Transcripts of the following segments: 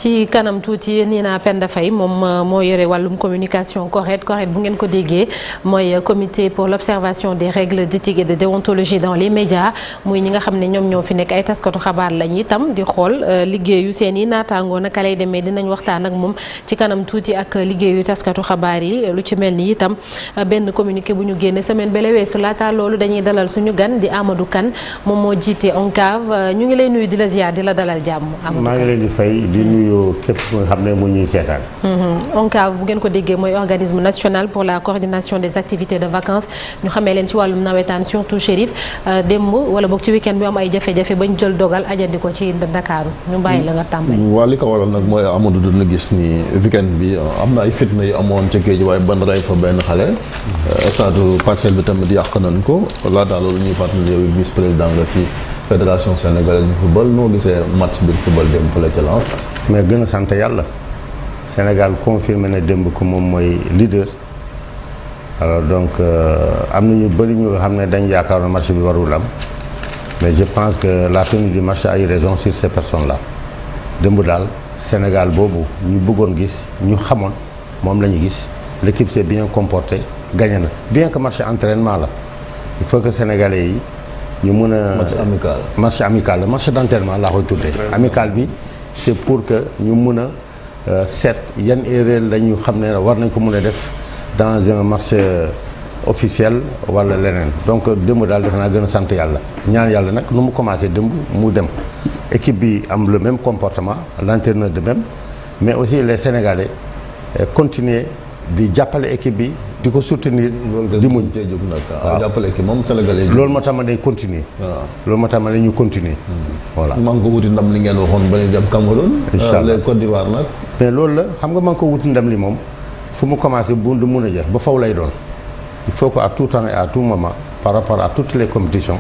ci kanam tuuti Nina Penda Faye moom moo yore wàllum communication correcte bu ngeen ko déggee mooy comité pour l'observation des règles d'éthique et de déontologie dans les médias muy ñi nga xam ne ñoom ñoo fi nekk ay taskatu xabaar lañu itam di xool liggéeyu seen i naataangoo naka lay demee dinañ waxtaan ak moom ci kanam tuuti ak liggéeyu taskatu xabaar yi lu ci mel ni itam benn communiqué bu ñu génne semaine bele weesu laata loolu dañuy dalal suñu gan di Amadou Kane moom moo jiite ONCAV ñu ngi lay nuyu di la ziar di la dalal jàmm. maa ngi leen di fay di nuyu képp nga xam ne mu ñuy seetaan. ONCAV bu ngeen ko déggee mooy organisme national pour la coordination des activités de vacances ñu xamee leen ci wàllum nawetaan surtout Chérif démb wala boog ci week-end bi am ay jafe-jafe bañ jël dogal ajandi ko ci Dakar ñu bàyyi la nga tàmbali. waaw li ko waral nag mooy Amadou dina gis ni week-end bi am na ay fitna yu amoon ca géej waaye ban rey fa benn xale. stade Parcelles bi tamit yàq nañ ko laata loolu ñuy fàttali yow vice président nga ci fédération sénégalaise de football noo gisee match bi football démb fële ca Lens. mais gën a sant yàlla Sénégal confirmé na démb ko moom mooy leader alors donc am na ñu bëri ñu nga xam ne dañ yaakaar na match bi warul am mais je pense que la tenue du match a eu raison sur ces personnes là démb daal Sénégal boobu ñu bëggoon gis ñu xamoon moom la ñu gis l'équipe s'est bien comportée gagné na bien que match entraînement la il faut que sénégalais yi ñu mën a match amical la match d'entraînement laa koy tuddee amical bi c'est pour que ñu mën a seet yan erreur la ñu xam ne war nañ ko mën a def dans un match officiel wala leneen donc démb daal def naa gën a sant yàlla ñaan yàlla nag nu mu commencé démb mu dem équipe bi am le même comportement l'entraîneur de même mais aussi les Sénégalais continuer di jàppale équipe bi di ko soutenir di muñ waaw jàppale équipe moom Sénégalais loolu moo tax ma day continuer loolu moo tax ma ñu continuer voilà maa ngi ko wuti ndam li ngeen waxoon ba ñu dem Cameroun inchallah les Côte d'Ivoire nag mais loolu la xam nga maa ngi ko wuti ndam li moom fu mu commencé bu du mun a jeex ba faw lay doon il faut que à tout temps et à tout moment par rapport à toutes les compétitions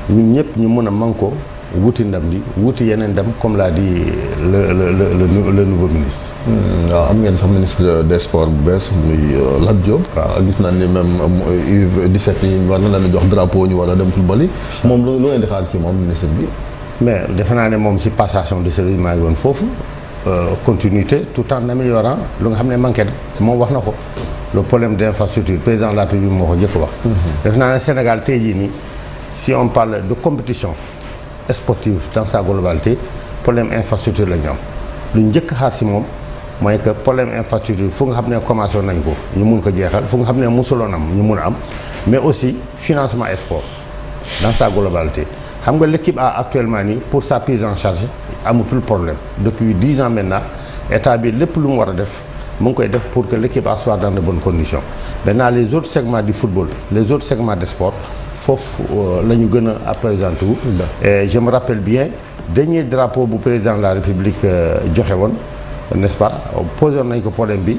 ñun ñëpp ñu mën a man ko wuti ndam li wuti yeneen ndam comme l'a dit le nouveau ministre. waaw am ngeen sax ministre des sports bu bees muy Lat Diop. waaw gis naa ni même U17 yi war na leen jox drapeau ñu war a dem football yi. moom loo leen di xaar ci moom ministre bi. mais defe naa ne moom si passation de service maa ngi woon foofu continuité tout en améliorant lu nga xam ne manqué na moom wax na ko le problème d'infrastructure président de la République moo ko njëkk wax. defe naa ne Sénégal tey jii nii si on parle de compétition sportive dans sa globalité problème infrastructure la ñu am lu njëkk xaar si moom mooy que problème infrastructure fu nga xam ne commencé nañ ko ñu mun ko jeexal fu nga xam ne mosuloon am ñu mun a am mais aussi financement sport dans sa globalité xam nga l'équipe a actuellement nii pour sa prise en charge amatul problème depuis 10 ans maintenant état bi lépp lu mu war a def mu ngi koy def pour que l'équipe soit dans de bonnes conditions maintenant les autres segments du football les autres segments de sport foofu la ñu gën a appesanti wu et je me rappelle bien dernier drapeau bu président de la République joxe woon n'est-ce pas posé nañ ko problème bi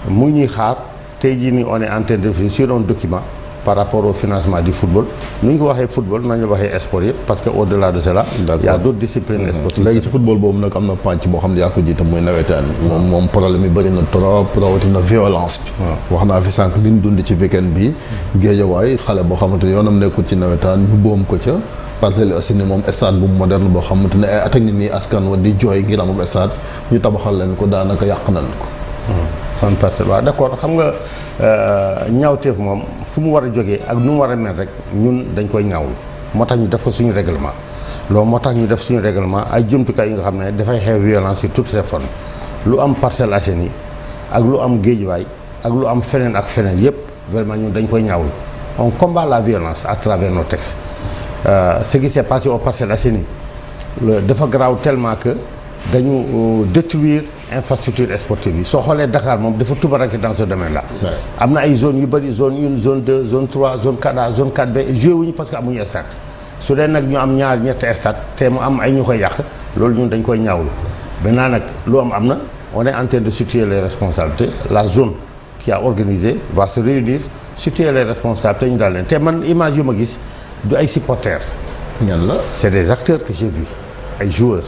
mu ñuy xaar tey jii nii on est en train de réfléchir sur un document par rapport au financement du football nu ñu ko waxee football nañu waxee sport yëpp parce que au-delà de cela il y a d'autres disciplines sportives. léegi ci football boobu nag am na pàcc boo xam ne yaa ko jiite muy nawetaan moom problème yi bëri na trop rawatina violence bi wax naa fi sànq li ñu dund ci week-end bi Géejawaay xale boo xamante ne yoonam nekkul ci nawetaan ñu boom ko ca Parcelles Assainies moom stade bu moderne boo xamante ne ay at a ngi nii askan wa di jooy ngir am stade ñu tabaxal leen ko daanaka yàq nañ ko kon parce que waaw d'accord xam nga ñaawteef moom fu mu war a jógee ak nu mu war a mel rek ñun dañ koy ñaawlu moo tax ñu def ko suñu règlement loolu moo tax ñu def suñu règlement ay jumtukaay yi nga xam ne dafay xew violence sur toutes ses formes lu am Parcelles Assainies ak lu am Guédiawaye ak lu am feneen ak feneen yépp vraiment ñun dañ koy ñaawlu on combat la violence à travers nos textes ce qui s'est passé aux Parcelles Assainies dafa garaaw tellement que dañu détruire infrastructure sportive yi soo xoolee Dakar moom dafa tubaranke dans ce domaine là am na ay zones yu bëri zone 1 zone 2 zone 3 zone 4A zone 4B joué wuñu parce que amuñu stade su dee nag ñu am ñaar ñetti stade te mu am ay ñu koy yàq loolu ñun dañ koy ñaawlu maintenant nag lu am na on est en train de situer les responsabilités la zone qui a organisé va se réunir situer les responsabilités ñu daal leen te man image yu ma gis du ay supporters ñan la c'est des acteurs que j'ai vu ay joueurs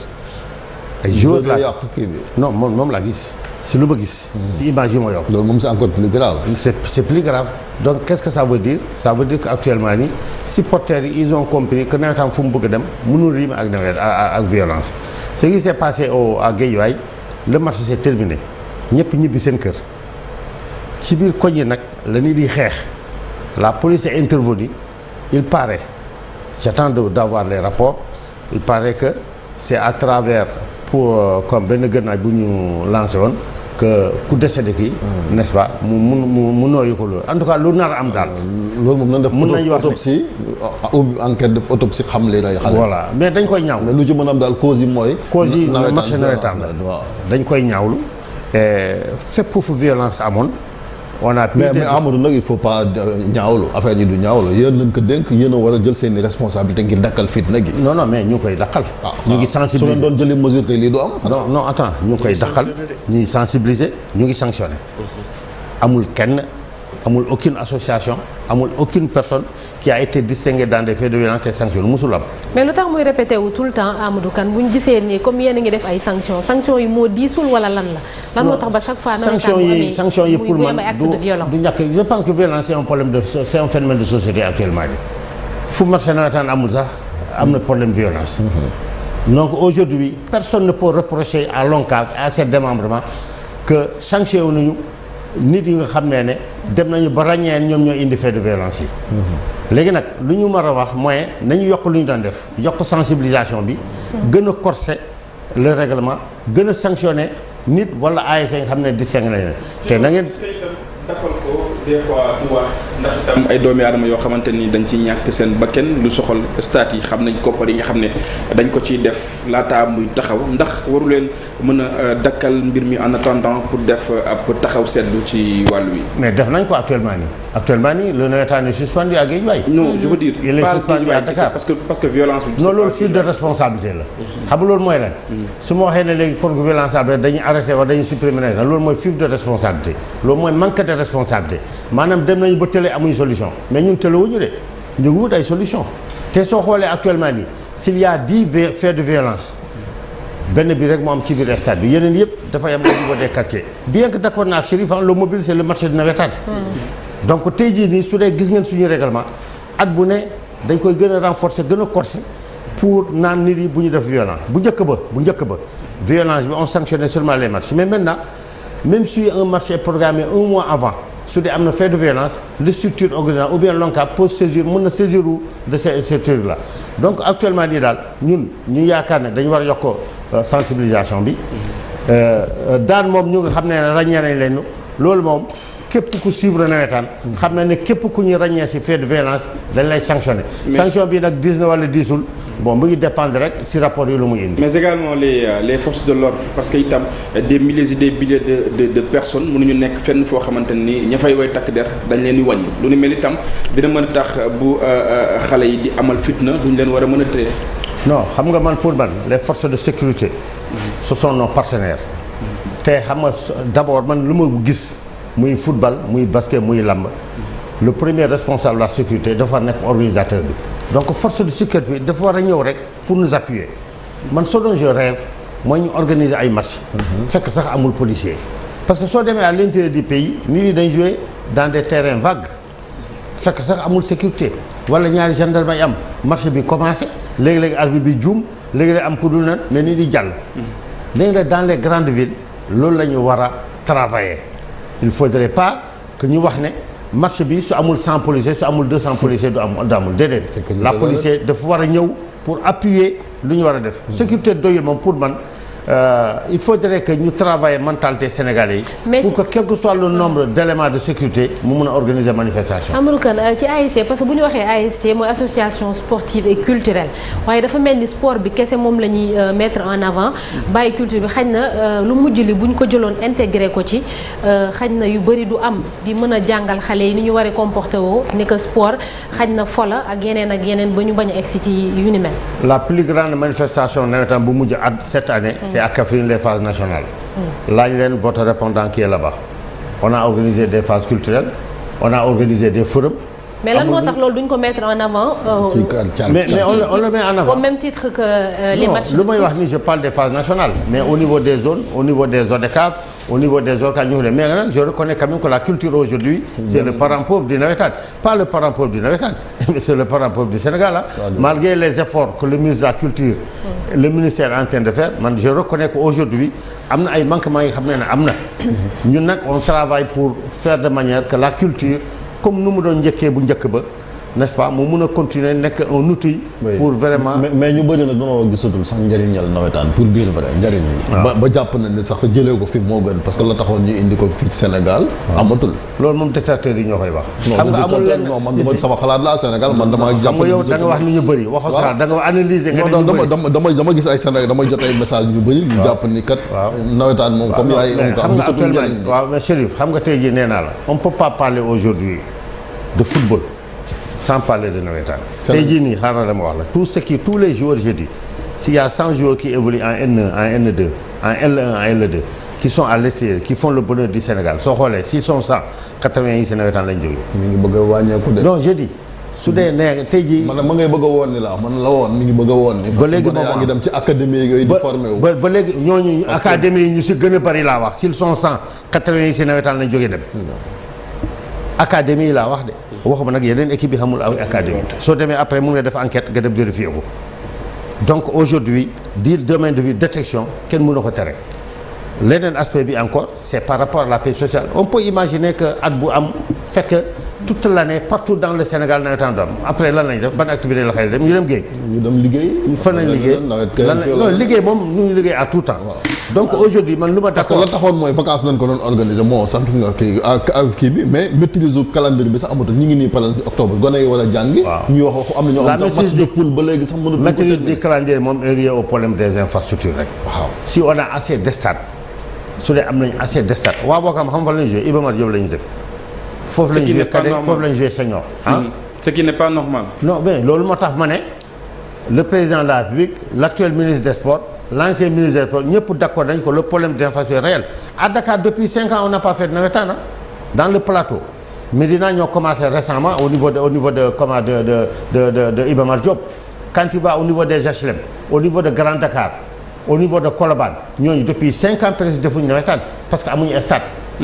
la yàq kii bi non moom laa gis si lu ma gis si image yi ma yor loolu moom c'est encore plus grave c'est plus grave donc qu'est-ce que ça veut dire qu'actuellement nii supporters yi ils ont compris que nawetaan fu mu bëgg a dem mënul rime ak nawet ak violence ce qui s'est passé à Guédiawaye le match s'est terminé ñëpp ñibbi seen kër ci biir koñ yi nag la nit di xeex la police est intervenue il paraît j'attends d'avoir les rapports il paraît que c'est à travers pour comme benn gënnaaj bu ñu lancé woon que ku décédé kii n'est-ce pas mu nooyu ko loolu en tout cas lu nar a am daal loolu moom nañ mën nañu def wax autopsie enquête de autopsie xam li rey xale. voilà mais dañ koy ñaaw mais lu ci mën a am daal cause yi mooy. cause yi marché nawetaan la waaw. dañ koy ñaawlu fépp fu violence amoon on a mais Amadou nag il faut pas ñaawlu affaire yi du ñaawlu yéen lañ ko dénk yéen a war a jël seeni responsabilité ngir dakkal fitna gi. non mais ñu ngi koy dakkal ñu ngi sensibiliser su leen doon jëli mesure kay lii du am. non attends ñu ngi koy dakkal ñu ngi sensibiliser ñu ngi sanctionner amul kenn amul aucune association amul aucune personne qui a été distinguée dans des faits de violence te sanctionné musul am. mais lu tax muy répété wu tout le temps Amadou Kane bu ñu gisee nii comme yéen a ngi def ay sanctions yi moo diisul wala lan la. lan moo tax ba chaque fois. sanction yi pour man du ñàkk je pense que violence c'est un problème c'est un phénomène de société actuellement bi fu marché nawetaan amul sax am na problème violence. donc aujourd'hui personne ne peut reprocher à l'ONCAV à ses démembrements que sanctionné nañu nit yi nga xam ne dem nañu ba ràññee ñoom ñoo indi fait de violence yi. léegi nag lu ñu mën a wax mooy nañu yokk lu ñu doon def yokk sensibilisation bi. gën a corser le règlement gën a sanctionner nit wala ASC nga xam ne distingue nañu te na ngeen. defal ko des fois du wax ndax itam ay doomi aadama yoo xamante ni dañ ci ñàkk seen bakken lu soxal stade yi xam nañ koppar yi nga xam ne dañ ko ciy def laata muy taxaw ndax waru leen mën a dakkal mbir mi en attendant pour def ab taxaw seetlu ci wàllu wi. mais def nañ ko actuellement nii le nawetaan est suspendu à Guédiawaye. non je veux dire il est suspendu à Dakar parce que violence bi. non loolu fuite de responsabilité la. xam nga loolu mooy lan. su ma waxee ne léegi pour que violence am dañuy arrêté wala dañuy supprimer nañ loolu mooy fuite de responsabilité loolu mooy manque de responsabilité maanaam dem nañu ba télé amuñu solution mais ñun télé wuñu de ñu ngi wut ay solution te soo xoolee actuellement nii s'il y a 10 faits de violence benn bi rek moo am ci biir stade bi yeneen yëpp dafay am au niveau des quartiers bien que d'accord naa ak Chérif le mobile c'est le marché de navétane donc tey jii nii su dee gis ngeen suñu règlement at bu ne dañ koy gën a renforcer gën a corser pour naan nit yi bu ñu def violence bu njëkk ba violence bi on sanctionnait seulement les matchs mais maintenant même si un match est programmé un mois avant su dee am na fait de violence les structures organisées ou bien l'ONCAV peut saisir mën na saisir de ces structures là donc actuellement nii daal ñun ñu yaakaar ne dañu war a yokk sensibilisation bi daan moom ñu nga xam ne ràññee nañ leen loolu moom képp ku suivre nawetaan xam na ne képp ku ñu ràññee ci fait de violence dañ lay sanctionner sanction bi nag 10 na wala 10ul bon mu ngi dépendre rek ci rapport yi lu muy indi. mais également les forces de l'ordre parce que itam des milliers et des milliers de personnes mënuñu nekk fenn foo xamante ni ña fay way takk der dañ leen di wàññi lu ni mel itam dina mën a tax bu xale yi di amal fitna duñ leen war a mën a téye. non xam nga man pour man les forces de sécurité ce sont nos partenaires te xam nga d'abord man lu ma gis muy football muy basket muy lamb le premier responsable de la sécurité dafa nekk organisateur bi donc force de sécurité bi dafa war a ñëw rek pour nous appuyer man ce dont je rêve mooy ñu organiser ay match fekk sax amul policier parce que soo demee à l'intérieur du pays nit ñi dañ jouer dans des terrains vagues fekk sax amul sécurité wala ñaari gendarme yi am match bi commencé léegi-léegi arbitre bi juum léegi-léegi am ku dul nan mais nit di jàll léegi nag dans les grandes villes loolu la ñu war a travailler il faudrait pas que ñu wax ne marché bi su amul 100 policiers su amul 200 policiers du amul déedéet la policier dafa war a ñëw pour appuyer lu ñu war a def sécurité doyul moom pour man il faudrait que ñu travailler mentalité sénégalais yi pour que quel que soit le nombre d'éléments de sécurité mu mun a organiser manifestation. Amadou Kane ci ASC parce que bu ñu waxee ASC mooy association sportive et culturelle waaye dafa mel ni sport bi kese moom la ñuy mettre en avant bàyyi culture bi xañ na lu mujj li bu ñu ko jëloon intégré ko ci xañ na yu bëri du am di mën a jàngal xale yi ni ñu war a comporter woo ni que sport xañ na fola ak yeneen ba ñu bañ a egsi ci yu ni mel. la plus grande manifestation nawetaan bu mujj at cette année. à Kaffrine les phases nationales. laaj leen votre répondant qui est là-bas. On a organisé des phases culturelles, on a organisé des forums, mais lan moo tax loolu duñ ko mettre en avant. mais on le met en avant. au même titre que les matchs. lu may wax ni je parle des phases nationales. mais au niveau des zones au niveau des ODCAV au niveau des organes ñu mais nag je reconnais quand même que la culture aujourd'hui c'est le parent pauvre du navétane pas le parent pauvre du navétane mais c'est le parent pauvre du Sénégal là. Malgré les efforts que le ministre de la culture le ministère est en train de faire man je reconnais qu'aujourd'hui am na ay manquements yi xam ne am na ñun nag on travaille pour faire de manière que la culture comme nu mu doon njëkkee bu njëkk ba n'est-ce pas mu mun a continuer nekk un outil. pour vraiment mais ñu bëri na dañoo gisatul sax njëriñal nawetaan pour biir vrai njëriñ ba jàpp na ni sax jëlee ko fi moo gën parce que la taxoon ñu indi ko fii ci Sénégal. amatul loolu moom détracteurs yi ñoo koy wax. xam nga amul lenn non man dama sama xalaat la Sénégal man dama jàpp. xam nga yow da nga wax ni ñu bëri waxoo sa da nga analyser. nga ne ñu bëri dama gis ay Sénégal dama jot ay message ñu bëri. ñu jàpp ni kat. nawetaan moom comme ay. xam nga actuellement waaw mais Chérif xam nga tey jii nee naa la on peut pas parler aujourd'hui de football sans parler de navétane. tey jii nii xaaral la ma wax la tous les joueurs je dis s'il y a 100 joueurs qui évoluent en N1 en N2 en L1 en L2 qui sont à l'extérieur qui font le bonheur du Sénégal soo xoolee s'ils sont 100 80 yi si navétane lañ jógee. mi ngi bëgg a wàññeeku de. non je dis su dee nee tey jii. man ma ngay bëgg a woon ni la man la woon mi ngi bëgg a woon ni. ba léegi moom yaa ngi dem ci académie yooyu di formé wu. ba léegi ñooñu académie yi ñu si gën a bari laa wax s'ils sont 100 80 yi si navétane lañ jógee dem. académie yi laa wax de. waxuma nag yeneen équipe yi xamul ay académie soo demee après mun nga def enquête nga dem vérifier ko donc aujourd'hui di domaine de vue détection kenn mënu ko tere leneen aspect bi encore c'est par rapport à la paix sociale on peut imaginer que at bu am fekk toute l'année partout dans le Sénégal nawetaan du am après lan lañ def ban activité la xëy dem ñu dem géej. ñu dem liggéey. fan lañ liggéey non liggéey moom ñu liggéey à tout temps. donc aujourd'hui man lu ma d'accord parce que la taxoon mooy vacances nañ ko doon organiser bon sax gis nga kii bi mais maîtrise calendrier bi sax amatul ñu ngi nii par exemple octobre gone yi war a jàngi. ñuy wax am na ñoo xam sax match de poule ba léegi sax mënut. maîtrise du calendrier moom est lié au problème des infrastructures rek. waaw si on a assez de stades su dee am nañ assez de stades waaw boo xam fan la ñu joué Iba Mar Diop la ñu def. foofu la ñu joué cadet foofu la ñu joué senior. ce qui n'est pas normal. non mais loolu moo tax ma ne le président de la République l'actuel ministre des sports l'ancien ministre des sports ñëpp d'accord nañ ko le problème d'infrastructure réel à Dakar depuis 5 ans on n'a pas fait de navétane dans le plateau Médina ñoo commencé récemment au niveau de comment de Iba Mar Diop quand tu vas au niveau des HLM au niveau de Grand Dakar au niveau de Colobane ñooñu depuis 5 ans presque defuñu navétane parce que amuñu stade.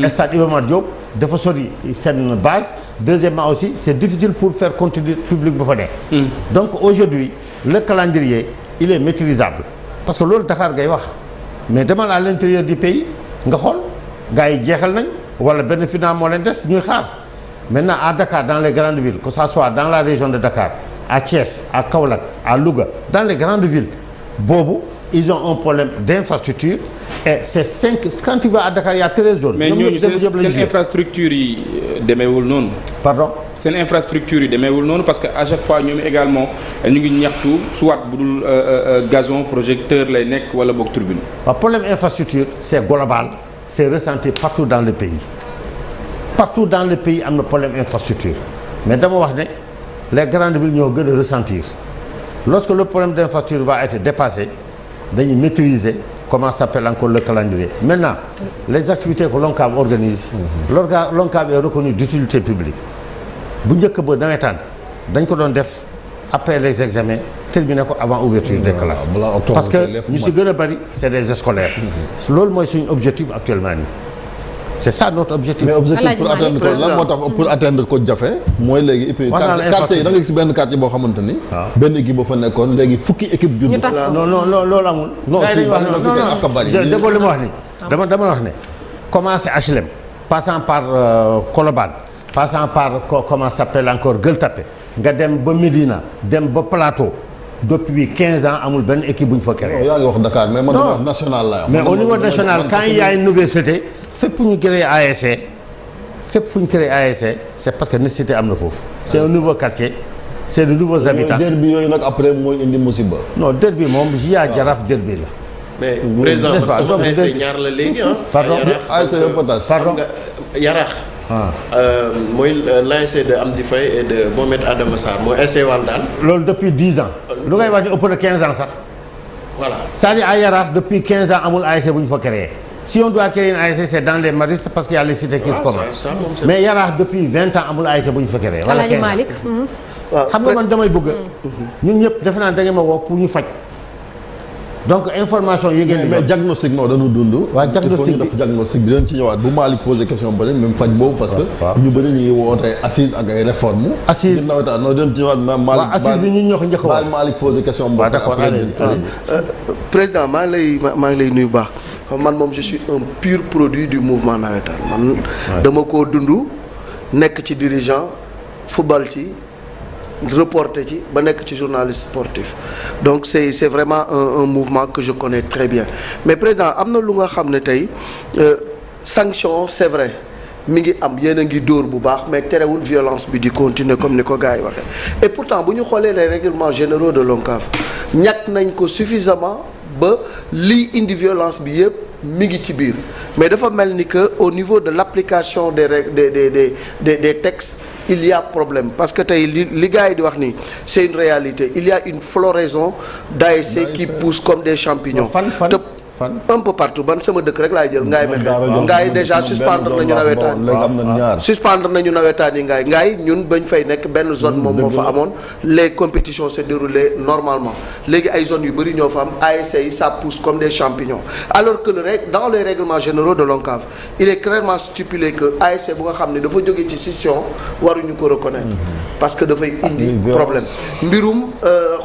Stade Iba Mar Diop dafa sori seen base deuxièmement aussi c'est difficile pour faire continuer public bu fa nekk. donc aujourd'hui le calendrier il est maîtrisable parce que loolu Dakar ngay wax mais demal à l'intérieur du pays nga xool gars yi jeexal nañ wala benn final moo leen des ñuy xaar maintenant à Dakar dans les grandes villes que ça soit dans la région de Dakar à Thiès à Kaolack à Louga dans les grandes villes boobu ils ont un problème d'infrastructure et c'est 5 quand tu vas à Dakar il y a 13 zones. mais ñooñu seen infrastructure yi demeewul noonu. pardon seen infrastructure yi demeewul noonu parce que à chaque fois ñoom également ñu ngi ñaxtu soit bu dul gazon projecteur lay nekk wala boog turbine. waaw problème infrastructure c'est global c'est ressenti partout dans le pays partout dans le pays am na problème infrastructure mais dama wax ne les grandes villes ñoo gën a ressentir lorsque le problème d'infrastructure va être dépassé dañuy maîtriser comment s'appelle encore le calendrier maintenant les activités que l'ONCAV organise l'ONCAV est reconnu d'utilité publique bu njëkk ba nawetaan dañ ko doon def après les examens terminé ko avant ouverture des classes parce que ñu si gën a bari c'est des scolaires loolu mooy suñu objectif actuellement nii c'est ça notre objectif. mais objectif pour atteindre ko lan moo tax pour atteindre ko jafe. mooy léegi et puis quartier yi da nga gis benn quartier boo xamante ni. benn équipe ba fa nekkoon léegi fukki équipe judd. non loolu amul. non si parce que ak bari. déggoo li ma wax ni dama wax ne commencé HLM passant par Colobane passant par comment ça s'appelle encore Gueule Tapée nga dem ba Médina dem ba Plateau. depuis 15 ans amul benn équipe bu ñu fa créé. yaa ngi wax Dakar mais man wax national la mais au niveau national quand il y a une université fépp ñu créé ASC fépp fu ñu créé ASC c'est parce que nécessité am na foofu. c'est un nouveau quartier c'est de nouveaux habitants. derby yooyu nag après mooy indi musiba. non derby moom Gia Jaraaf derby la. mais président sama ASC ñaar la léegi ah. pardon ASC Potas. pardon Yaraax. mooy l'ASC de Amdi Faye et de Mohamed Adama Sarr mooy ASC Waldaan. loolu depuis 10 ans. lu ngay wax ni ëpp na 15 ans sax. voilà c'est-à-dire à Yaraax depuis 15 ans amul ASC bu ñu fa créé. si on doit créer une ASC c'est dans les Maristes parce qu'il y a les cités qui se commencent mais Yaraax depuis 20 ans amul ASC bu ñu fa créé. wala 15 ans xam nga man damay bëgg ñun ñëpp defe naa da ngeen ma woo pour ñu faj donc information yi ngeen di mais diagnostic moo dañu dund. waaw diagnostic bi diagnostic bi dañ ci ñëwaat bu Malick posé question ba léegi même faj boobu parce que ñu bëri ñu ngi woote ay assises ak ay réformes. assise ginnaaw daal noo dem ci ñëwaat même Malick. waaw assise bi ñun ñoo ko njëkk a wax Malick posé question ba d'accord président maa ngi lay nuyu baax man moom je suis un pur produit du mouvement navétane man dama koo dund nekk ci dirigeant football ci reporté ci ba nekk ci journaliste sportif donc c'est vraiment un mouvement que je connais très bien mais président am na lu nga xam ne tey sanction c'est vrai mi ngi am yéen a ngi dóor bu baax mais terewul violence bi di continuer comme ni ko gars yi waxee et pourtant bu ñu xoolee les règlements généraux de l'ONCAV ñàkk nañ ko suffisamment ba liy indi violence bi yëpp mi ngi ci biir mais dafa mel ni que au niveau de l'application des règles des textes il y a problème parce que tey li gars yi di wax ni c'est une réalité il y a une floraison d'ASC qui poussent comme des champignons un peu partout ban sama dëkk rek laay jël ngaay mexe ngaay déjà suspendre nañu nawetaan yi ngaay ñun bañ fay nekk benn zone moom moo fa amoon les compétitions se déroulaient normalement léegi ay zones yu bëri ñoo fa am ASC yi ça pousse comme des champignons alors que dans les règlements généraux de l'ONCAV il est clairement stipulé que ASC bu nga xam ne dafa jóge ci scission waruñu ko reconnaître parce que dafay indi problème mbirum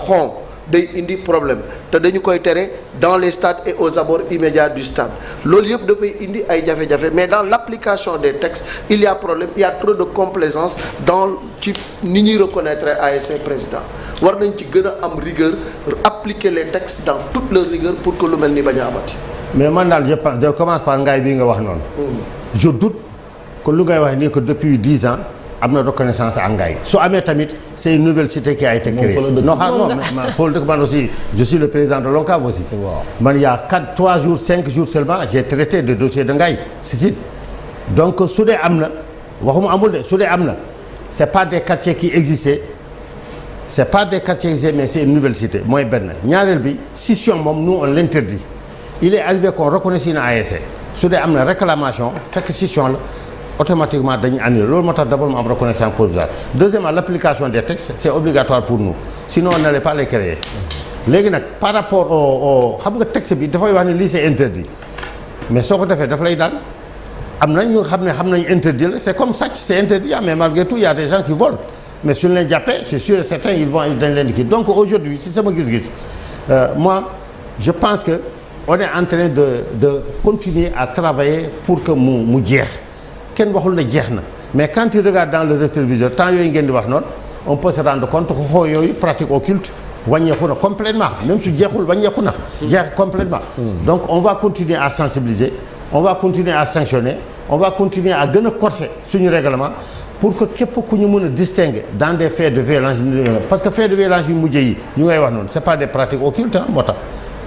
xon day indi problème te dañu koy tere dans les stades et aux abords immédiats du stade loolu yëpp dafay indi ay jafe-jafe mais dans l'application des textes il y a problème il y a trop de complaisance dans ci ni ñuy reconnaître ASC président war nañ ci gën a am rigueur appliquer les textes dans toute leur rigueur pour que lu mel ni bañ a amati. mais man daal je commence par ngaay bii nga wax noonu. je doute que lu ngay wax nii que depuis 10 ans. am na reconnaissance à Ngaye su amee tamit c'est une nouvelle cité qui a été créée non mais foofu dëkk man aussi je suis le président de l'ONCAV aussi man il y a 3 jours 5 jours seulement j'ai traité des dossiers de Ngaye si site donc su dee am na waxuma amul de su dee am na c'est pas des quartiers qui existaient c'est pas des quartiers existaient mais c'est une nouvelle cité mooy benn ñaareel bi scission moom nous on l'interdit il est arrivé qu'on reconnaisse une ASC su dee am na réclamation fekk scission la automatiquement dañuy annuler loolu moo tax d'abord mu am reconnaissance provisoire deuxièmement l'application des textes c'est obligatoire pour nous sinon on n'allait pas les créer léegi nag par rapport au xam nga texte bi dafay wax ne lii c'est interdit mais soo ko defee daf lay daan am na ñu xam ne xam nañ interdit la c'est comme sàcc c'est interdit mais malgré tout il y a des gens qui volent mais suñu leen jàppee c'est sûr et certain dañ leen di kii donc aujourd'hui si sama gis-gis moi je pense que on est en train de continuer à travailler pour que mu jeex kenn waxul na jeex na mais quand tu regardes dans le rétroviseur temps yooyu ngeen di wax noonu on peut se rendre compte que xoo yooyu pratique occulte wàññeeku na complètement même su jeexul wàññeeku na jeex complètement donc on va continuer à sensibiliser on va continuer à sanctionner on va continuer à gën a corser suñu règlement pour que képp ku ñu mën a distinguer dans des faits de violence parce que faits de violence yu mujj yi ñu ngay wax noonu c'est pas des pratiques occultes moo tax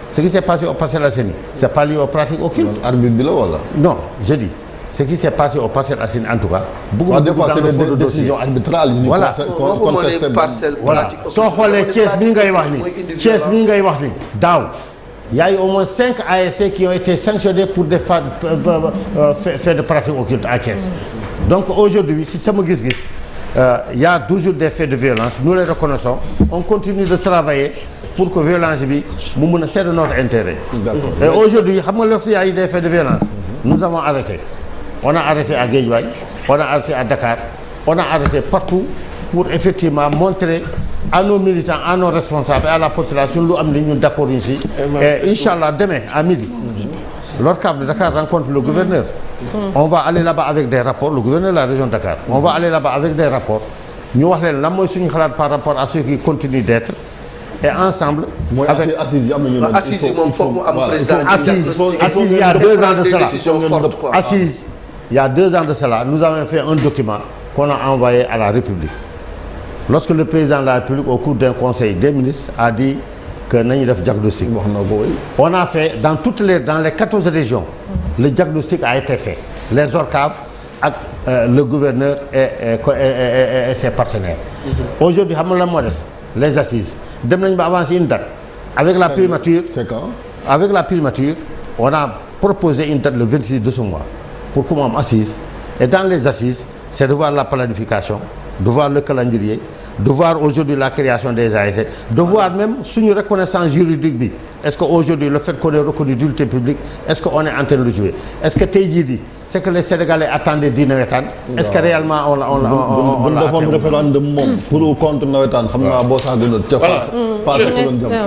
ce qui s'est passé au Parcelles Assainies c'est pas lié aux pratiques occultes arbitre bi la wala non je dis ce qui s'est passé au Parcelles Assainies en tout cas. des fois c'est des décisions arbitrales. voilà voilà soo xoolee Thiès bii ngay wax ni Thiès bii ngay wax ni daaw y a eu au moins 5 ASC qui ont été sanctionnés pour des faits de pratiques occultes à Thiès. donc aujourd'hui si sama gis-gis y a toujours des faits de violence nous les reconnaissons on continue de travailler pour que violence bi mu mën a c'est de notre intérêt. et aujourd'hui xam nga lorsqu'il y a eu des faits de violence nous avons arrêté. On a arrêté à Guédiawaye, on a arrêté à Dakar, on a arrêté partout pour effectivement montrer à nos militants, à nos responsables et à la population lu am li ñun d'accord ici. Et Inch'Allah demain à midi, l'ORCAV de Dakar rencontre le gouverneur. On va aller là-bas avec des rapports, le gouverneur de la région de Dakar. On va aller là-bas avec des rapports. ñu wax leen lan mooy suñu xalaat par rapport à ceux qui continuent d'être. Et ensemble. avec assises yi am nañu ne. assises yi moom foog mu am président. assises il y a 2 ans de cela. assises il y a 2 ans de cela nous avons fait un document qu'on a envoyé à la République lorsque le président de la République au cours d'un conseil des ministres a dit que nañu def diagnostic. wax na ko on a fait dans les 14 régions le diagnostic a été fait les ORCAV ak le gouverneur et ses partenaires. aujourd'hui xam nga lan moo des les assises dem nañu ba avancer une date avec la primature. c'est quand? Avec la primature on a proposer une date le 26 de ce mois pour que mu am assise et dans les assises c'est de voir la planification de voir le calendrier de voir aujourd'hui la création des ASC de voir même suñu reconnaissance juridique bi est-ce que aujourd'hui le fait qu'on est reconnu d'utilité publique est-ce que on est en train de le jouer est-ce que tey jii di c'est que les Sénégalais attendaient di nawetaan est-ce que réellement on bu defoon référendum moom pour ou contre nawetaan xam naa boo sax gën a ca face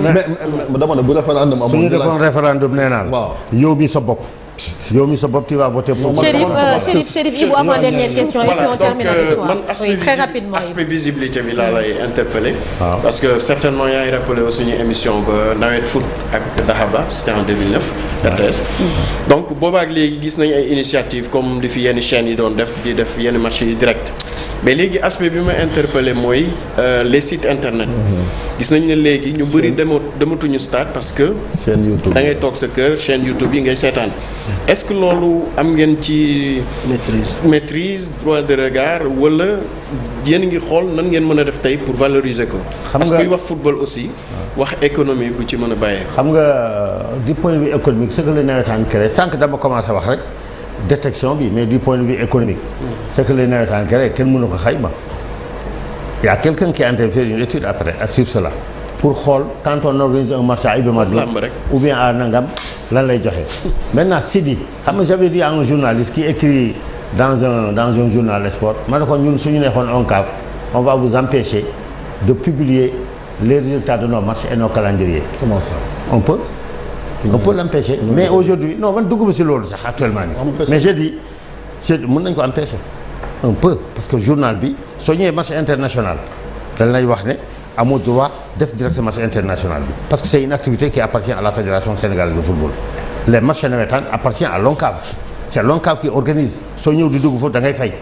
mais dama ne bu référendum amoon suñu defoon référendum nee naa la yow mi sa bopp tu vas voter pour Chérif Ibou avant dernière question et puis on termine avec toi. man très rapidement aspect visibilité bi laa lay interpeller parce que certainement yaa ngi rappelé wu suñu émission ba nawet foot ak Dahaba c'était en 2009 RTS donc boobaak léegi gis nañu ay initiatives comme di fi yenn chaînes yi doon def di def yenn match yi direct mais léegi aspect bi ma interpellé mooy les sites internet gis nañ ne léegi ñu bëri dematuñu stade parce que chaîne YouTube da ngay toog sa kër chaîne YouTube yi ngay seetaan est-ce que loolu am ngeen ci maîtrise droit de regard wala yéen ngi xool nan ngeen mën a def tey pour valoriser ko parce que kuy wax football aussi wax économie bu ci mën a bàyyee xam nga du point de vue économique ce que le nawetaan créé sànq dama commencé wax rek détection bi mais du point de vue économique ce que le nawetaan créé kenn mënu ko xayma il y a quelqu'un qui est en train de faire une étude après sur cela pour xool quand on organise un match à Iba Mar Diop ou bien à Nangam lan lay joxe maintenant Sidi xam nga j'avais dit à un journaliste qui écrit dans un journal sport ma ne ko ñun suñu neexoon ONCAV on va vous empêcher de publier les résultats de nos matchs et nos calendriers. Comment ça? On peut l'empêcher mais aujourd'hui non man dugguma ci loolu sax actuellement nii mais j'ai dit mën nañ ko empêcher un peu parce que journal bi soo ñëwee match international dañ lay wax ne amoo droit def direct match international bi parce que c'est une activité qui appartient à la Fédération sénégalaise de football les matchs navétanes appartiennent à l'ONCAV c'est l'ONCAV qui organise soo ñëw di dugg foofu da ngay fay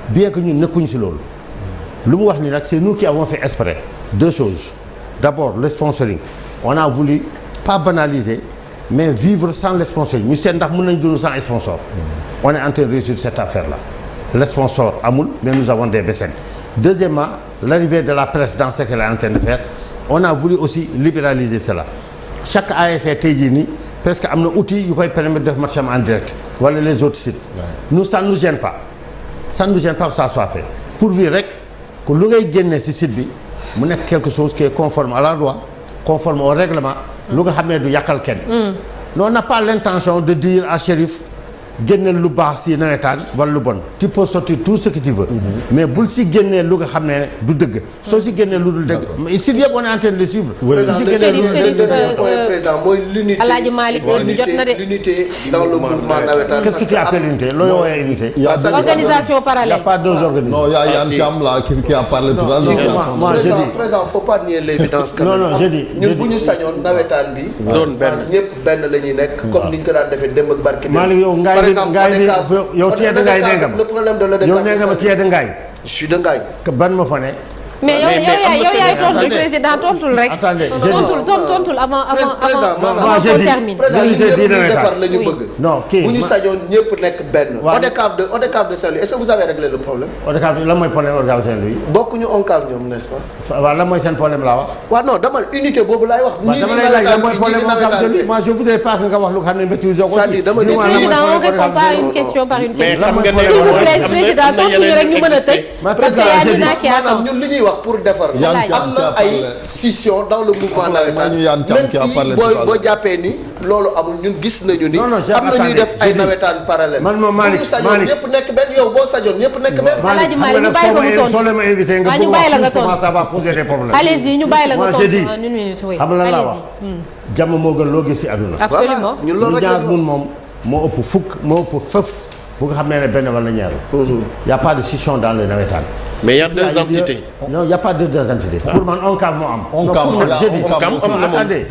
bien que ñun nekkuñu ci loolu lu mu wax ni nag c'est nous qui avons fait exprès deux choses d'abord le sponsoring on a voulu pas banaliser mais vivre sans le sponsoring ñu seet ndax mën nañ dund sans sponsor on est en train de réussir cette affaire là le sponsor amul mais nous avons des mécènes. Deuxièmement, l'arrivée de la presse dans ce qu'elle est en train de faire, on a voulu aussi libéraliser cela. Chaque ASC tey jii nii presque am na outil yu koy permettre de def match en direct wala les autres sites. Nous ça ne nous gêne pas. Ça ne nous gêne pas que ça soit fait. Pourvu rek que lu ngay génnee ci site bi mu nekk quelque chose qui est conforme à la loi, conforme au règlement, lu nga xam ne du yàqal kenn. On n'a pas l'intention de dire à Chérif génneel lu baax si nawetaan wala lu bon tu peux sortir tout ce que tu veux mais bul si génneel lu nga xam ne du dëgg soo si génneel lu dul dëgg mais si yëpp on est en train de le suivre président mooy l'unité Alaaji Malick bi jot na de l'unité dans le mouvement nawetaan qu'est-ce que tu appelles unité looy woowee unité organisation parallèle il y a pas deux organisations non il y a Yann Thiam là qui a parlé de transformation moi je dis président faut pas nier l'évidence non non je dis ñun bu ñu sañoon nawetaan bi doon benn ñëpp benn la ñuy nekk comme ni ñu ko daan defee démb ak barki Malick yow ngaay yow tiye de ngaay dégg nga le problème de l'ODCAV yow nee nga ma tiye de ngaay je suis de ngaay ban ma fa ne mais yow yaay tontu président tontul rek. attendez tontul avant j'ai dit termine. defar la ñu bëgg. non kii bu ñu sañoon ñëpp nekk benn. ODCAV de Saint-Louis est-ce que vous avez réglé le problème. ODCAV lan mooy problème ODCAV Saint-Louis. bokkuñu ONCAV ñoom n'est-ce pas. waaw lan mooy seen problème laa wax. waaw non dama unité boobu laay wax. ñii dama lay laaj lan mooy problème ODCAV Saint-Louis moi je voudrais pas que nga wax lu xam ne maîtrise ko. c'est-à-dire dama président on répond pas une question par une question. xam nga ne président tontuñu rek ñu mën a tëj. parce que yaa dina ki maanaam ñun li ñuy wax pour defar am na ay scission dans le mouvement nawetaan même si boo jàppee ni loolu amul ñun gis nañu ni am na ñuy def ay nawetaan parallèle man moom Malick sañoon ñëpp nekk benn yow boo sañoon ñëpp nekk benn Alaaji Malick ñu bàyyi ko mu tontu soo leen ma invité nga bëgg wax comment ça va poser des problèmes allez-y ñu bàyyi la nga tontu en une minute oui xam lan laa wax jàmm moo gën loo gis ci àdduna absolument ñun loolu rek ñaar mun moom moo ëpp fukk moo ëpp fëf bu nga xam ne benn wala ñaar y a pas de scission dans le nawetaan. mais y a deux entités. non y a pas de deux entités. pour man ONCAV moo am. ONCAV attendez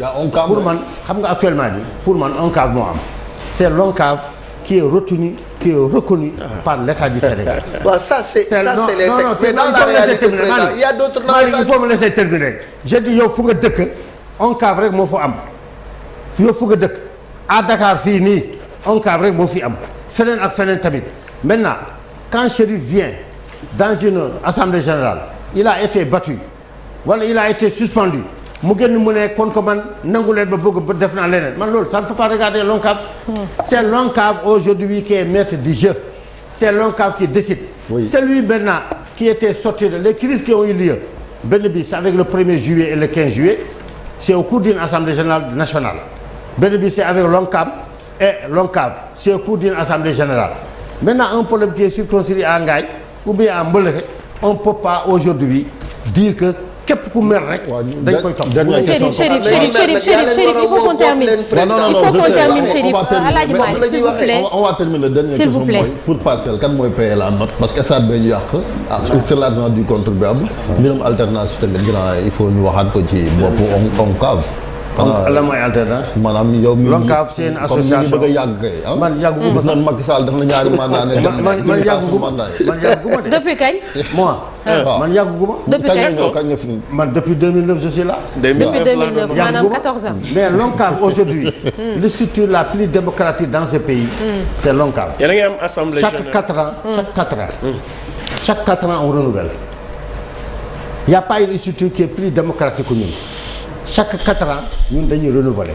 pour man xam nga actuellement nii pour man ONCAV moo am. c'est l'ONCAV qui est retenu qui est reconnu par l'État du Sénégal. waaw ça c'est les textes mais dans la réalité il y a d'autres il faut me laisser terminer. je dis yow fu nga dëkk ONCAV rek moo fa am yow fu nga dëkk à Dakar fii nii ONCAV rek moo fi am. feneen ak feneen tamit maintenant quand Chérif vient dans une assemblée générale il a été battu wala il a été suspendu mu génn mu ne kon ko man nangu leen ba bëgg ba def naa leneen man loolu ça ne peut pas regarder l'ONCAV. C'est l'ONCAV aujourd'hui qui est maître du jeu. C'est l'ONCAV qui décide. Oui. C'est lui maintenant qui était sorti de les crises qui ont eu lieu. benn bi c'est avec le 1er juillet et le 15 juillet c'est au cours d'une assemblée générale nationale. benn bi c'est avec l'ONCAV et l'ONCAV c'est au cours d'une assemblée générale. Maintenant un problème qui est circonscrit à Ngaye ou bien à Mbeuleké on peut pas aujourd'hui dire que képp ku mer rek. dañ koy topp. Chérif, il faut qu'on termine. Non, il faut qu'on termine, Chérif. Alaaji Malick, s'il vous plaît. On va terminer. Dernière question mooy pour Parcelles kan mooy payer la note parce que stade bee ñu yàq. c'est l'argent du contribuable. mbirum alternance bi tamit grand il faut ñu waxaat ko ci boppu ONCAV. la mooy alternance. maanaam yow mi l'ONCAV c'est une association comme ni ñu bëgg a yàgg kay. man yàggu ma gis nañ Macky Sall def na ñaari mandat ne man yàggu ma de. Depuis kañ. moi. man yàggu ma. depuis kañ nga fi. man depuis 2009 je suis là. depuis 2009 maanaam 14 ans. mais l'ONCAV aujourd'hui le structure la plus démocratique dans ce pays. c'est l'ONCAV. yéen a ngi am assemblée générale chaque 4 ans on renouvelle. il y a pas une structure qui est plus démocratique que ñun. chaque 4 ans ñun dañuy renouveler.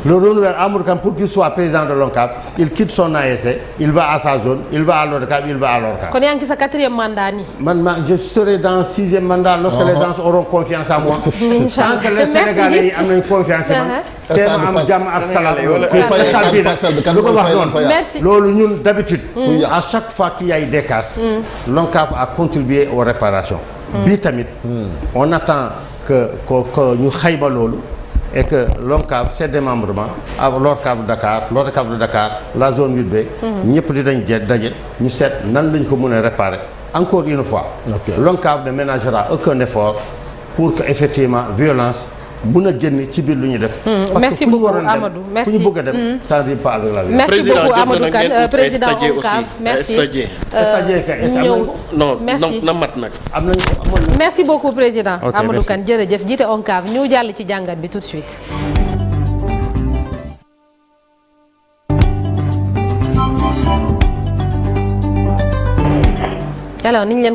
le renouvellement Amadou Kane pour qu'il soit président de l'ONCAV il quitte son ASC il va à sa zone il va à l'ODCAV il va à l'ORCAV. kon yaa ngi ci sa 4e mandat nii. je serai dans 6e mandat lorsque les gens auront confiance en moi. tant que les Sénégalais yi am nañ confiance en man. te ma am jàmm ak salaam. stade bi nag lu ko wax noonu. loolu ñun d'habitude. à chaque fois qu'il y a eu des casses. l'ONCAV a contribué aux réparations. bii tamit on attend. que ñu xayma loolu et que l'ONCAV ses démembrements ak l'ORCAV de Dakar la zone 8B. ñëpp dinañ daje ñu seet nan lañ ko mën a réparer encore une fois. l'ONCAV ne ménagera aucun effort pour que effectivement violence mën a génn ci biir lu ñu def. parce que fu ñu waroon dem fu ñu bëgg a dem ça ne rime pas avec la violence. merci beaucoup Amadou Kane président ONCAV merci. na mat nag. merci beaucoup président Amadou Kane jërëjëf jiite ONCAV ñu jàll ci jàngat bi tout de suite. alors niñ leen ko